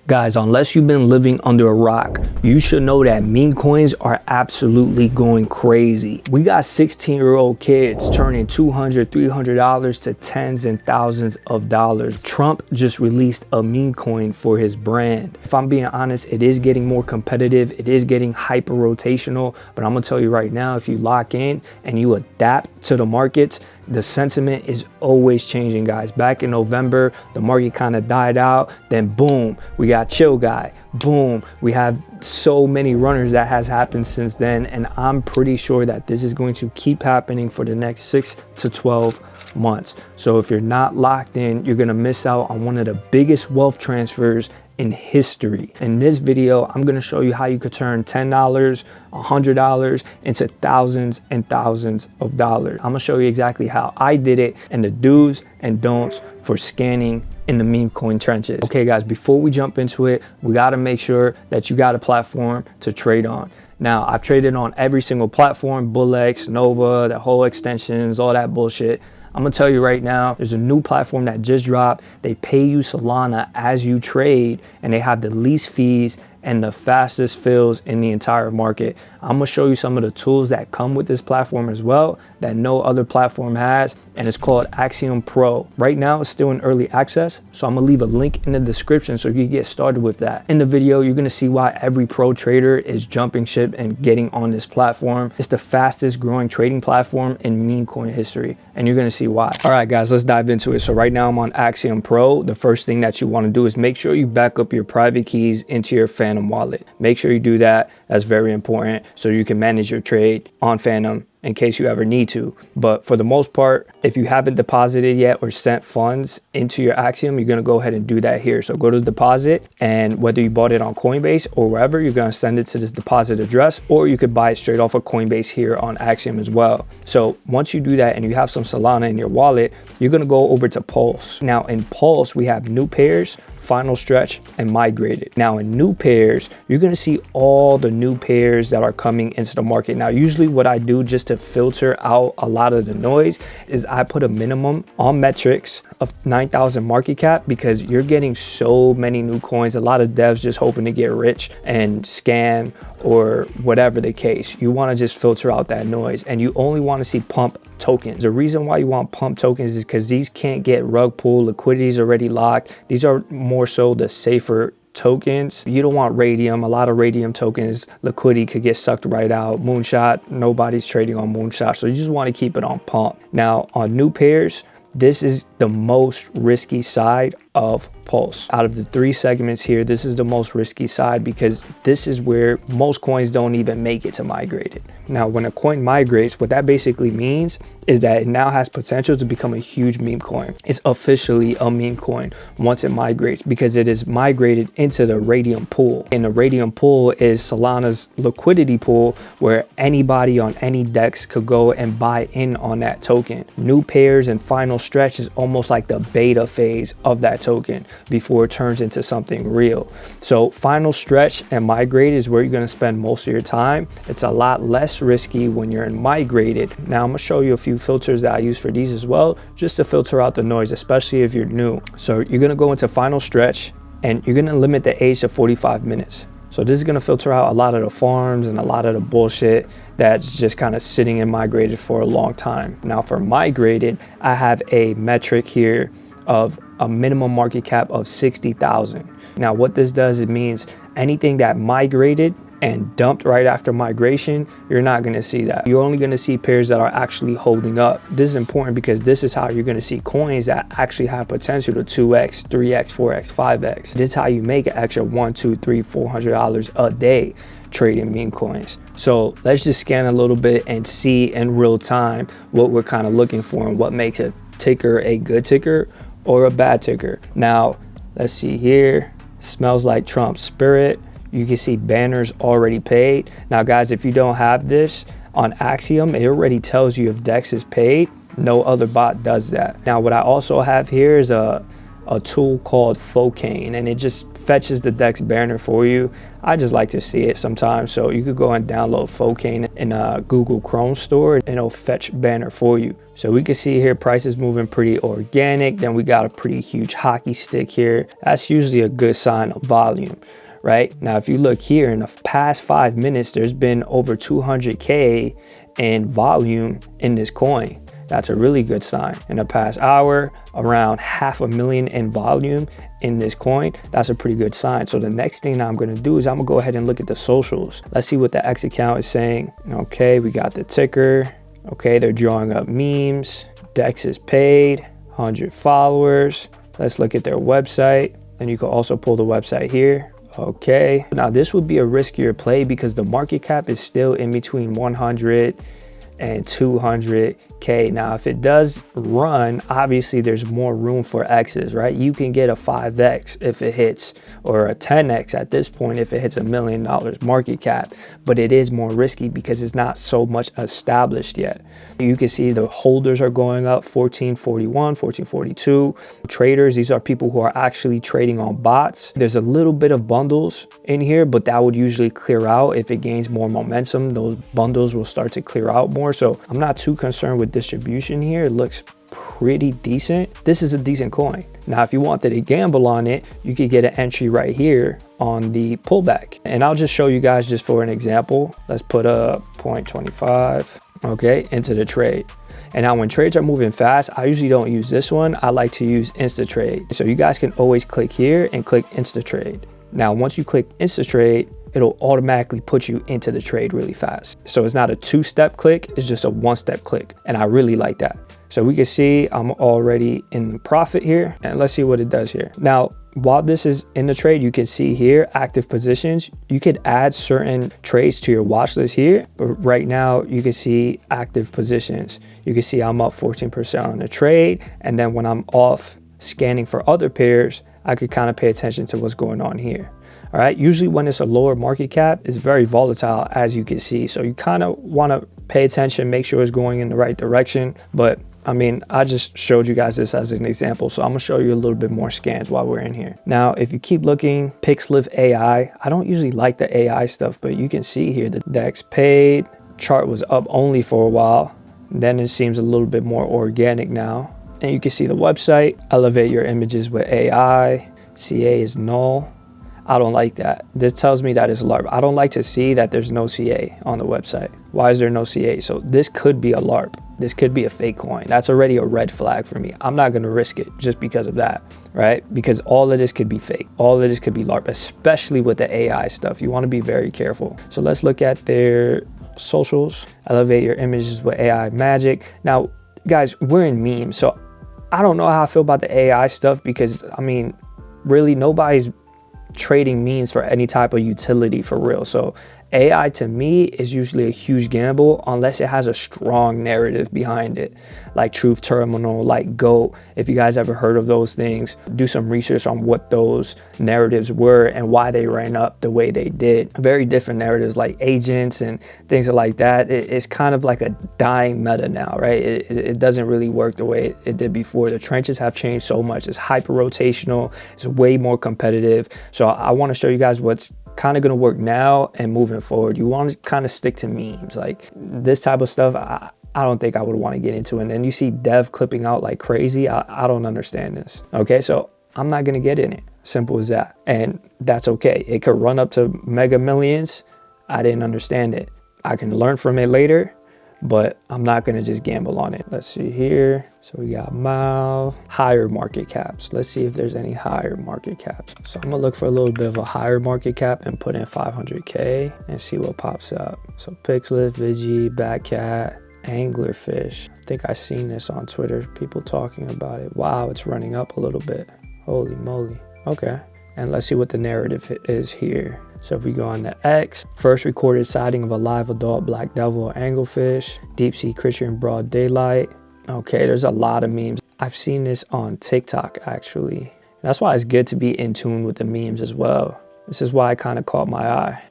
Guys, unless you've been living under a rock, you should know that meme coins are absolutely going crazy. We got 16-year-old kids turning $200, $300 to tens and thousands of dollars. Trump just released a meme coin for his brand. If I'm being honest, it is getting more competitive. It is getting hyper rotational, but I'm gonna tell you right now, if you lock in and you adapt to the markets, the sentiment is always changing, guys. Back in November, the market kind of died out. Then boom, we got Chill Guy. Boom, we have so many runners that has happened since then. And I'm pretty sure that this is going to keep happening for the next 6 to 12 months. So if you're not locked in, you're gonna miss out on one of the biggest wealth transfers in history. In this video, I'm gonna show you how you could turn $10, $100 into thousands and thousands of dollars. I'm gonna show you exactly how I did it and the do's and don'ts for scanning in the meme coin trenches. Okay guys, before we jump into it, we gotta make sure that you got a platform to trade on. Now, I've traded on every single platform, BullX, Nova, the whole extensions, all that bullshit. I'm gonna tell you right now, there's a new platform that just dropped. They pay you Solana as you trade, and they have the least fees and the fastest fills in the entire market. I'm gonna show you some of the tools that come with this platform as well that no other platform has, and it's called Axiom Pro. Right now, it's still in early access, so I'm gonna leave a link in the description so you can get started with that. In the video, you're gonna see why every pro trader is jumping ship and getting on this platform. It's the fastest growing trading platform in meme coin history, and you're gonna see why. All right, guys, let's dive into it. So right now, I'm on Axiom Pro. The first thing that you wanna do is make sure you back up your private keys into your Phantom wallet. Make sure you do that. That's very important so you can manage your trade on Phantom in case you ever need to. But for the most part, if you haven't deposited yet or sent funds into your Axiom, you're gonna go ahead and do that here. So go to deposit, and whether you bought it on Coinbase or wherever, you're gonna send it to this deposit address, or you could buy it straight off of Coinbase here on Axiom as well. So once you do that and you have some Solana in your wallet, you're gonna go over to Pulse. Now in Pulse, we have new pairs, final stretch, and migrated. Now in new pairs, you're gonna see all the new pairs that are coming into the market. Now usually what I do just to filter out a lot of the noise is I put a minimum on metrics of 9,000 market cap, because you're getting so many new coins. A lot of devs just hoping to get rich and scam or whatever the case. You want to just filter out that noise, and you only want to see pump tokens. The reason why you want pump tokens is because these can't get rug pull. Liquidity is already locked. These are more so the safer tokens. You don't want radium. A lot of radium tokens, liquidity could get sucked right out. Moonshot, nobody's trading on Moonshot, so you just want to keep it on pump. Now on new pairs, this is the most risky side of Pulse. Out of the 3 segments here, this is the most risky side, because this is where most coins don't even make it to migrated. Now, when a coin migrates, what that basically means is that it now has potential to become a huge meme coin. It's officially a meme coin once it migrates, because it is migrated into the Radium pool. And the Radium pool is Solana's liquidity pool, where anybody on any DEX could go and buy in on that token. New pairs and final stretch is almost like the beta phase of that token before it turns into something real. So final stretch and migrate is where you're going to spend most of your time. It's a lot less risky when you're in migrated. Now I'm going to show you a few filters that I use for these as well, just to filter out the noise, especially if you're new. So you're going to go into final stretch, and you're going to limit the age to 45 minutes. So this is going to filter out a lot of the farms and a lot of the bullshit that's just kind of sitting in migrated for a long time. Now for migrated, I have a metric here of a minimum market cap of 60,000. Now what this does, it means anything that migrated and dumped right after migration, you're not going to see that. You're only going to see pairs that are actually holding up. This is important because this is how you're going to see coins that actually have potential to 2x, 3x, 4x, 5x. This is how you make an extra $100, $200, $300, $400 a day trading meme coins. So let's just scan a little bit and see in real time what we're kind of looking for and what makes a ticker a good ticker or a bad ticker. Now let's see here. Smells like Trump spirit. You can see banners already paid. Now guys, if you don't have this on Axiom, it already tells you if DEX is paid. No other bot does that. Now what I also have here is a tool called Phocaine, and it just fetches the DEX banner for you. I just like to see it sometimes. So you could go and download Phocaine in a Google Chrome store and it'll fetch banner for you. So we can see here prices moving pretty organic. Then we got a pretty huge hockey stick here. That's usually a good sign of volume. Right now, if you look here in the past 5 minutes, there's been over 200K in volume in this coin. That's a really good sign. In the past hour, around 500,000 in volume in this coin. That's a pretty good sign. So the next thing I'm going to do is I'm gonna go ahead and look at the socials. Let's see what the X account is saying. Okay, we got the ticker. Okay, they're drawing up memes. DEX is paid, 100 followers. Let's look at their website. And you can also pull the website here. Okay, now this would be a riskier play because the market cap is still in between 100 and 200K. Now, if it does run, obviously there's more room for X's, right? You can get a 5X if it hits, or a 10X at this point if it hits $1 million market cap, but it is more risky because it's not so much established yet. You can see the holders are going up 1441, 1442. Traders, these are people who are actually trading on bots. There's a little bit of bundles in here, but that would usually clear out if it gains more momentum. Those bundles will start to clear out more. So I'm not too concerned with distribution here. It looks pretty decent. This is a decent coin. Now, if you wanted to gamble on it, you could get an entry right here on the pullback. And I'll just show you guys just for an example. Let's put a 0.25, okay, into the trade. And now when trades are moving fast, I usually don't use this one. I like to use InstaTrade. So you guys can always click here and click InstaTrade. Now, once you click InstaTrade, it'll automatically put you into the trade really fast. So it's not a two-step click, it's just a one-step click. And I really like that. So we can see I'm already in profit here, and let's see what it does here. Now, while this is in the trade, you can see here, active positions. You could add certain trades to your watch list here, but right now you can see active positions. You can see I'm up 14% on the trade. And then when I'm off scanning for other pairs, I could kind of pay attention to what's going on here. All right, usually when it's a lower market cap, it's very volatile, as you can see. So you kind of want to pay attention, make sure it's going in the right direction. But I mean, I just showed you guys this as an example. So I'm gonna show you a little bit more scans while we're in here. Now, if you keep looking, Pixlift AI, I don't usually like the AI stuff, but you can see here the DEX paid, chart was up only for a while. Then it seems a little bit more organic now. And you can see the website, elevate your images with AI, CA is null. I don't like that. This tells me that it's LARP. I don't like to see that there's no CA on the website. Why is there no CA? So this could be a LARP. This could be a fake coin. That's already a red flag for me. I'm not gonna risk it just because of that, right? Because all of this could be fake. All of this could be LARP, especially with the AI stuff. You wanna be very careful. So let's look at their socials. Elevate your images with AI magic. Now, guys, we're in memes. So I don't know how I feel about the AI stuff because, I mean, really nobody's trading memes for any type of utility for real. So AI to me is usually a huge gamble unless it has a strong narrative behind it, like Truth Terminal, like GOAT. If you guys ever heard of those things, do some research on what those narratives were and why they ran up the way they did. Very different narratives like agents and things like that. It's kind of like a dying meta now, right? It doesn't really work the way it did before. The trenches have changed so much. It's hyper rotational. It's way more competitive. So I want to show you guys what's kind of going to work now and moving forward. You want to kind of stick to memes. Like this type of stuff, I don't think I would want to get into. And then you see dev clipping out like crazy. I don't understand this. Okay, so I'm not going to get in it. Simple as that. And that's okay. It could run up to mega millions. I didn't understand it. I can learn from it later, but I'm not gonna just gamble on it. Let's see here. So we got MAU, higher market caps. Let's see if there's any higher market caps. So I'm gonna look for a little bit of a higher market cap and put in 500K and see what pops up. So Pixlift, Vigi, Batcat, Anglerfish. I think I've seen this on Twitter, people talking about it. Wow, it's running up a little bit. Holy moly. Okay. And let's see what the narrative is here. So if we go on the X, first recorded sighting of a live adult black devil or anglefish, deep sea creature in broad daylight. Okay, there's a lot of memes. I've seen this on TikTok actually. That's why it's good to be in tune with the memes as well. This is why it kind of caught my eye.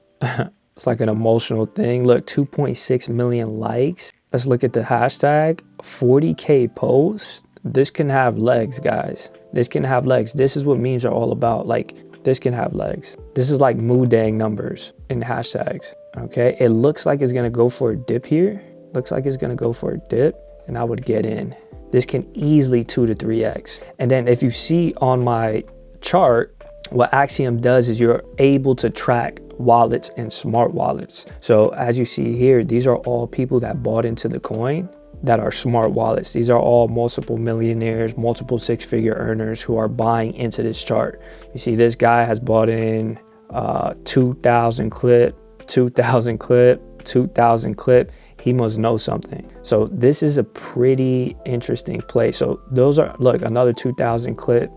It's like an emotional thing. Look, 2.6 million likes. Let's look at the hashtag, 40K posts. This can have legs, guys. This can have legs. This is what memes are all about. Like This can have legs. This is like Moodang numbers in hashtags, okay? It looks like it's gonna go for a dip here. Looks like it's gonna go for a dip, and I would get in. This can easily 2 to 3x. And then if you see on my chart, what Axiom does is you're able to track wallets and smart wallets. So as you see here, these are all people that bought into the coin that are smart wallets. These are all multiple millionaires, multiple six-figure earners who are buying into this chart. You see this guy has bought in 2,000 clip, 2,000 clip, 2,000 clip. He must know something. So this is a pretty interesting play. So those are, look, another 2,000 clip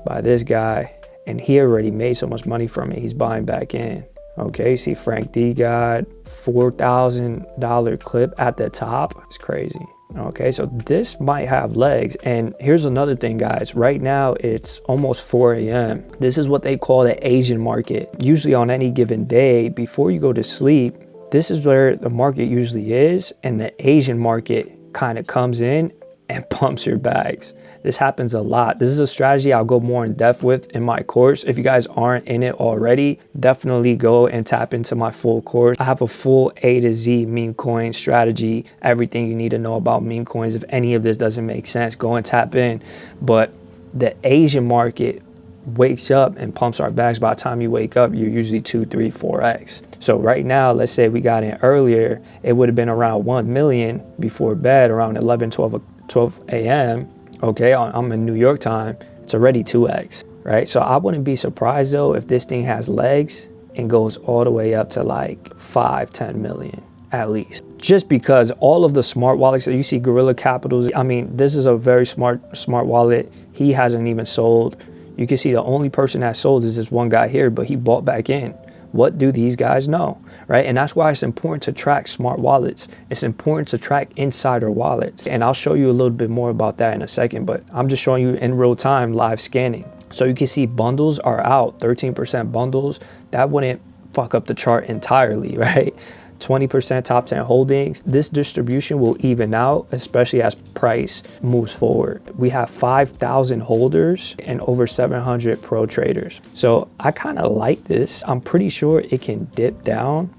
by this guy, and he already made so much money from it. He's buying back in. Okay, you see Frank D got $4,000 clip at the top. It's crazy. Okay, so this might have legs. And here's another thing, guys. Right now, it's almost 4 a.m. This is what they call the Asian market. Usually on any given day, before you go to sleep, this is where the market usually is, and the Asian market kind of comes in and pumps your bags. This happens a lot. This is a strategy I'll go more in depth with in my course. If you guys aren't in it already, definitely go and tap into my full course. I have a full A to Z meme coin strategy, everything you need to know about meme coins. If any of this doesn't make sense, go and tap in. But the Asian market wakes up and pumps our bags. By the time you wake up, you're usually 2, 3, 4x. So right now, let's say we got in earlier, it would have been around 1 million before bed, around 11, 12 a.m. Okay, I'm in New York time, it's already 2x, right? So I wouldn't be surprised though if this thing has legs and goes all the way up to like 5, 10 million at least. Just because all of the smart wallets that you see, Gorilla Capital's, I mean, this is a very smart wallet. He hasn't even sold. You can see the only person that sold is this one guy here, but he bought back in. What do these guys know, right? And that's why it's important to track smart wallets. It's important to track insider wallets. And I'll show you a little bit more about that in a second, but I'm just showing you in real time live scanning. So you can see bundles are out, 13% bundles. That wouldn't fuck up the chart entirely, right? 20% top 10 holdings. This distribution will even out, especially as price moves forward. We have 5,000 holders and over 700 pro traders. So I kind of like this. I'm pretty sure it can dip down.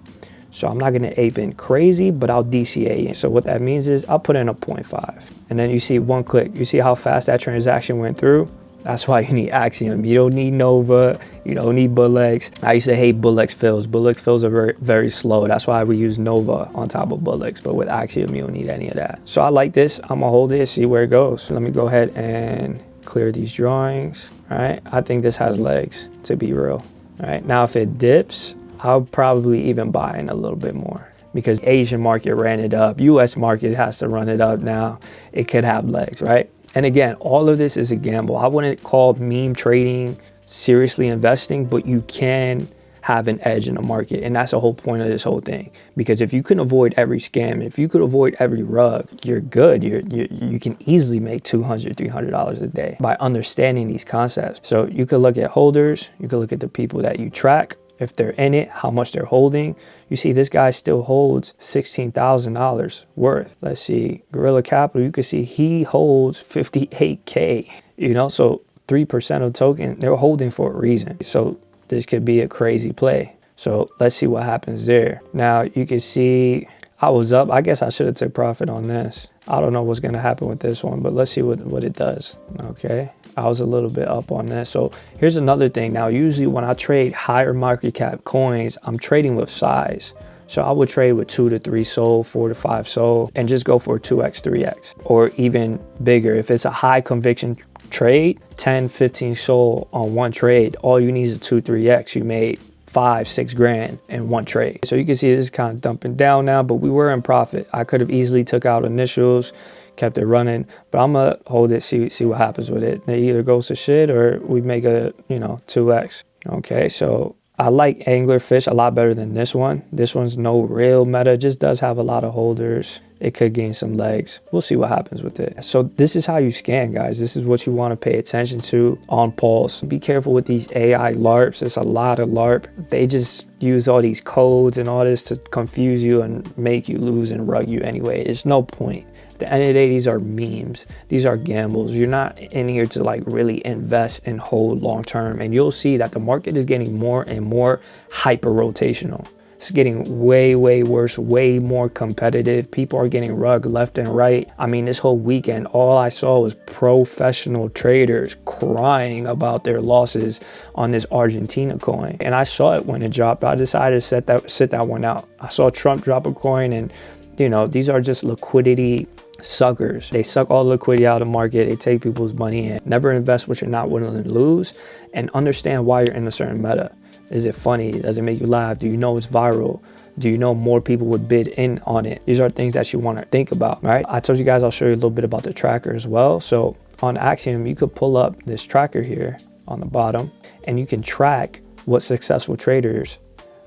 So I'm not gonna ape in crazy, but I'll DCA in. So what that means is I'll put in a 0.5. And then you see one click. You see how fast that transaction went through? That's why you need Axiom. You don't need Nova. You don't need Bullets. I used to hate Bullets fills. Bullets fills are very, very slow. That's why we use Nova on top of Bullets. But with Axiom, you don't need any of that. So I like this. I'm gonna hold it, see where it goes. Let me go ahead and clear these drawings. All right. I think this has legs, to be real. All right. Now, if it dips, I'll probably even buy in a little bit more, because Asian market ran it up. US market has to run it up now. It could have legs, right? And again, all of this is a gamble. I wouldn't call meme trading seriously investing, but you can have an edge in the market. And that's the whole point of this whole thing. Because if you can avoid every scam, if you could avoid every rug, you're good. You can easily make $200, $300 a day by understanding these concepts. So you could look at holders, you could look at the people that you track, if they're in it, how much they're holding. You see this guy still holds $16,000 worth. Let's see, Gorilla Capital, you can see he holds 58K, you know, so 3% of the token, they're holding for a reason. So this could be a crazy play. So let's see what happens there. Now you can see I was up. I guess I should have took profit on this. I don't know what's gonna happen with this one, but let's see what it does, okay? I was a little bit up on that. So here's another thing. Now, usually when I trade higher market cap coins, I'm trading with size. So I would trade with 2 to 3 SOL, 4 to 5 SOL, and just go for 2x, 3x, or even bigger. If it's a high conviction trade, 10, 15 SOL on one trade, all you need is a 2, 3x. You made 5, 6 grand in one trade. So you can see this is kind of dumping down now, but we were in profit. I could have easily took out initials, kept it running, but I'm gonna hold it, see what happens with it. It either goes to shit or we make a, 2x. Okay, so I like anglerfish a lot better than this one. This one's no real meta, just does have a lot of holders. It could gain some legs. We'll see what happens with it. So this is how you scan, guys. This is what you want to pay attention to on Pulse. Be careful with these AI LARPs. It's a lot of LARP. They just use all these codes and all this to confuse you and make you lose and rug you anyway. It's no point. At the end of the day, these are memes. These are gambles. You're not in here to like really invest and hold long term. And you'll see that the market is getting more and more hyper rotational. It's getting way, way worse, way more competitive. People are getting rugged left and right. I mean, this whole weekend, all I saw was professional traders crying about their losses on this Argentina coin. And I saw it when it dropped. I decided to sit that one out. I saw Trump drop a coin, and you know, these are just liquidity suckers. They suck all the liquidity out of the market. They take people's money in. Never invest what you're not willing to lose, and understand why you're in a certain meta. Is it funny? Does it make you laugh? Do you know it's viral? Do you know more people would bid in on it? These are things that you want to think about, right? I told you guys I'll show you a little bit about the tracker as well. So on Axiom, you could pull up this tracker here on the bottom, and you can track what successful traders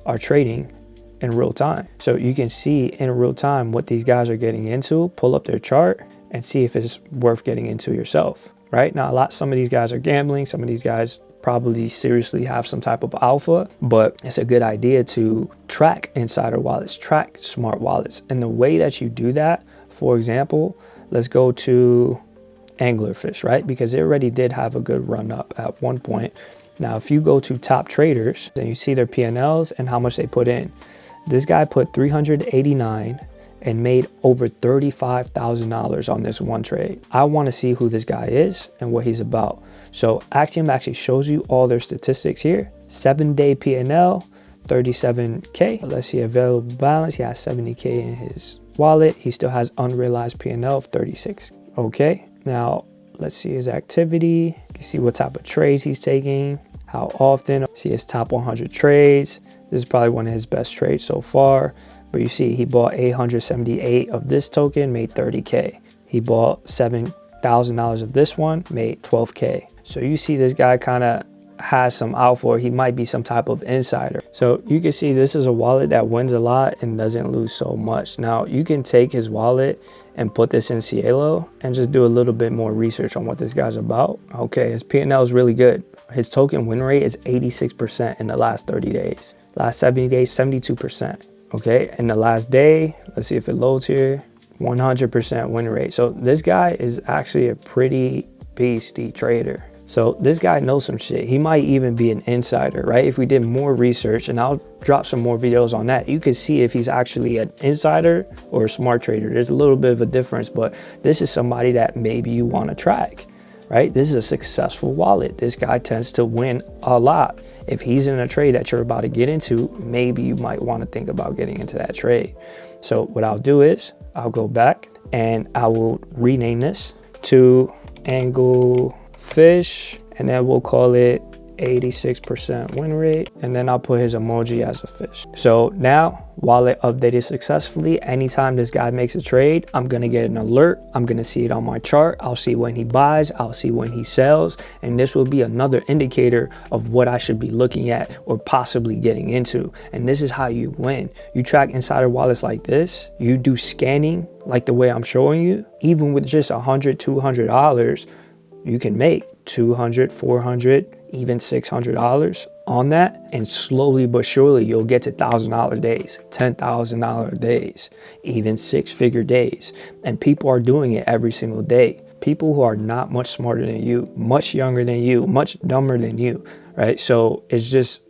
are trading in real time. So you can see in real time what these guys are getting into, pull up their chart and see if it's worth getting into yourself, right? Now, some of these guys are gambling. Some of these guys probably seriously have some type of alpha, but it's a good idea to track insider wallets, track smart wallets. And the way that you do that, for example, let's go to Anglerfish, right? Because it already did have a good run up at one point. Now, if you go to top traders, then you see their P&Ls and how much they put in. This guy put 389 and made over $35,000 on this one trade. I want to see who this guy is and what he's about. So Axiom actually shows you all their statistics here. 7-day P&L, 37K. Let's see available balance. He has 70K in his wallet. He still has unrealized P&L of 36. Okay, now let's see his activity. You can see what type of trades he's taking, how often. See his top 100 trades. This is probably one of his best trades so far. But you see, he bought 878 of this token, made 30K. He bought $7,000 of this one, made 12K. So you see this guy kind of has some alpha, or he might be some type of insider. So you can see this is a wallet that wins a lot and doesn't lose so much. Now you can take his wallet and put this in Cielo and just do a little bit more research on what this guy's about. Okay, his P&L is really good. His token win rate is 86% in the last 30 days. Last 70 days, 72%. Okay, in the last day, let's see if it loads here, 100% win rate. So this guy is actually a pretty beastie trader. So this guy knows some shit. He might even be an insider, right? If we did more research, and I'll drop some more videos on that, you can see if he's actually an insider or a smart trader. There's a little bit of a difference, but this is somebody that maybe you want to track, right? This is a successful wallet. This guy tends to win a lot. If he's in a trade that you're about to get into, maybe you might want to think about getting into that trade. So what I'll do is I'll go back and I will rename this to Anglefish, and then we'll call it 86% win rate, and then I'll put his emoji as a fish. So now wallet updated successfully. Anytime this guy makes a trade, I'm gonna get an alert. I'm gonna see it on my chart. I'll see when he buys, I'll see when he sells, and this will be another indicator of what I should be looking at or possibly getting into. And this is how you win. You track insider wallets like this. You do scanning like the way I'm showing you. Even with just $100, $200, you can make $200, $400, even $600 on that, and slowly but surely you'll get to $1,000 days, $10,000 days, even six-figure days. And people are doing it every single day. People who are not much smarter than you, much younger than you, much dumber than you, right? So it's just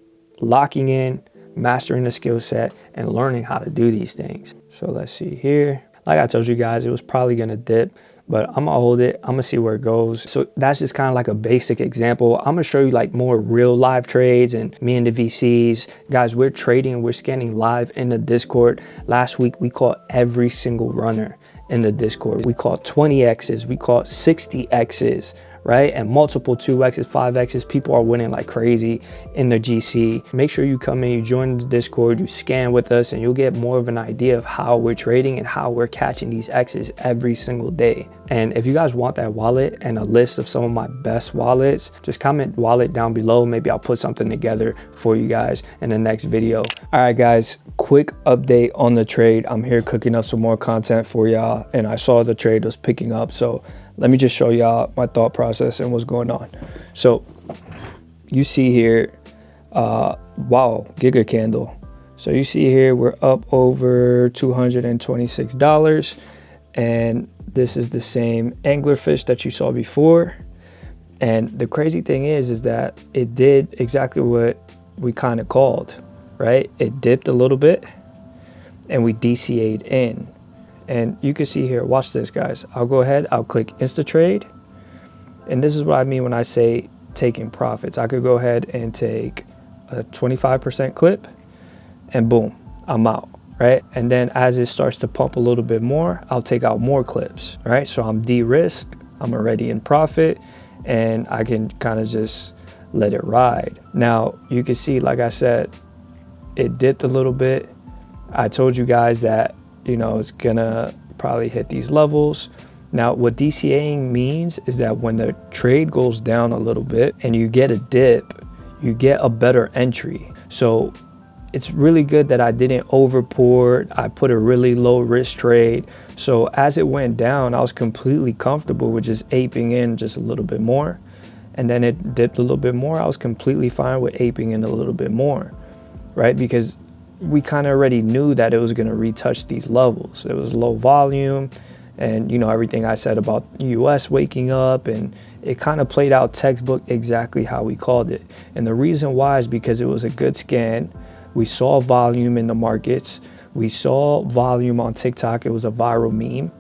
locking in, mastering the skill set, and learning how to do these things. So let's see here. Like I told you guys, it was probably gonna dip, but I'm gonna hold it. I'm gonna see where it goes. So that's just kind of like a basic example. I'm gonna show you like more real live trades, and me and the VCs. Guys, we're trading, we're scanning live in the Discord. Last week, we caught every single runner in the Discord. We caught 20Xs, we caught 60Xs, right? And multiple 2Xs, 5Xs. People are winning like crazy in the GC. Make sure you come in, you join the Discord, you scan with us, and you'll get more of an idea of how we're trading and how we're catching these Xs every single day. And if you guys want that wallet and a list of some of my best wallets, just comment wallet down below. Maybe I'll put something together for you guys in the next video. All right, guys, quick update on the trade. I'm here cooking up some more content for y'all, and I saw the trade was picking up. So let me just show y'all my thought process and what's going on. So you see here, wow, giga candle. So you see here, we're up over $226, and This is the same anglerfish that you saw before. And the crazy thing is that it did exactly what we kind of called, right? It dipped a little bit and we DCA'd in. And you can see here, watch this, guys. I'll go ahead, I'll click Insta Trade. And this is what I mean when I say taking profits. I could go ahead and take a 25% clip and boom, I'm out, right? And then as it starts to pump a little bit more, I'll take out more clips, right? So I'm de-risked, I'm already in profit, and I can kind of just let it ride. Now, you can see, like I said, it dipped a little bit. I told you guys that, you know, it's gonna probably hit these levels. Now, what DCAing means is that when the trade goes down a little bit and you get a dip, you get a better entry. So it's really good that I didn't overport. I put a really low risk trade. So as it went down, I was completely comfortable with just aping in just a little bit more. And then it dipped a little bit more. I was completely fine with aping in a little bit more, right? Because we kind of already knew that it was gonna retouch these levels. It was low volume. And you know, everything I said about US waking up, and it kind of played out textbook exactly how we called it. And the reason why is because it was a good scan. We saw volume in the markets. We saw volume on TikTok. It was a viral meme,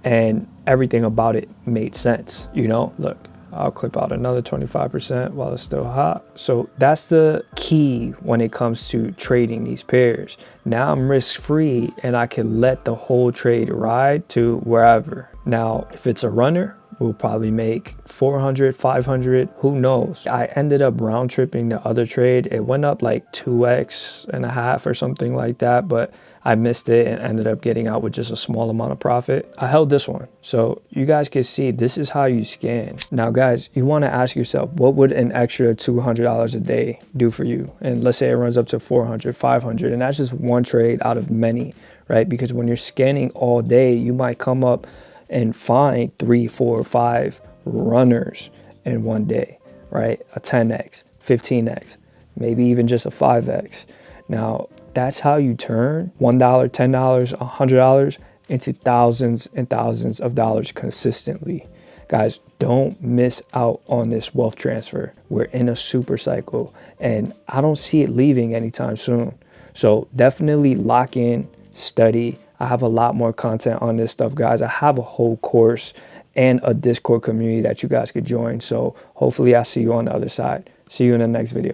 and everything about it made sense. You know, look, I'll clip out another 25% while it's still hot. So that's the key when it comes to trading these pairs. Now I'm risk-free and I can let the whole trade ride to wherever. Now, if it's a runner, we'll probably make 400, 500, who knows? I ended up round tripping the other trade. It went up like 2x and a half or something like that, but I missed it and ended up getting out with just a small amount of profit. I held this one. So you guys can see this is how you scan. Now guys, you wanna ask yourself, what would an extra $200 a day do for you? And let's say it runs up to 400, 500, and that's just one trade out of many, right? Because when you're scanning all day, you might come up and find 3, 4, 5 runners in one day, right? A 10x, 15x, maybe even just a 5x. Now, that's how you turn $1, $10, $100 into thousands and thousands of dollars consistently. Guys, don't miss out on this wealth transfer. We're in a super cycle and I don't see it leaving anytime soon. So definitely lock in, study. I have a lot more content on this stuff, guys. I have a whole course and a Discord community that you guys could join. So hopefully I see you on the other side. See you in the next video.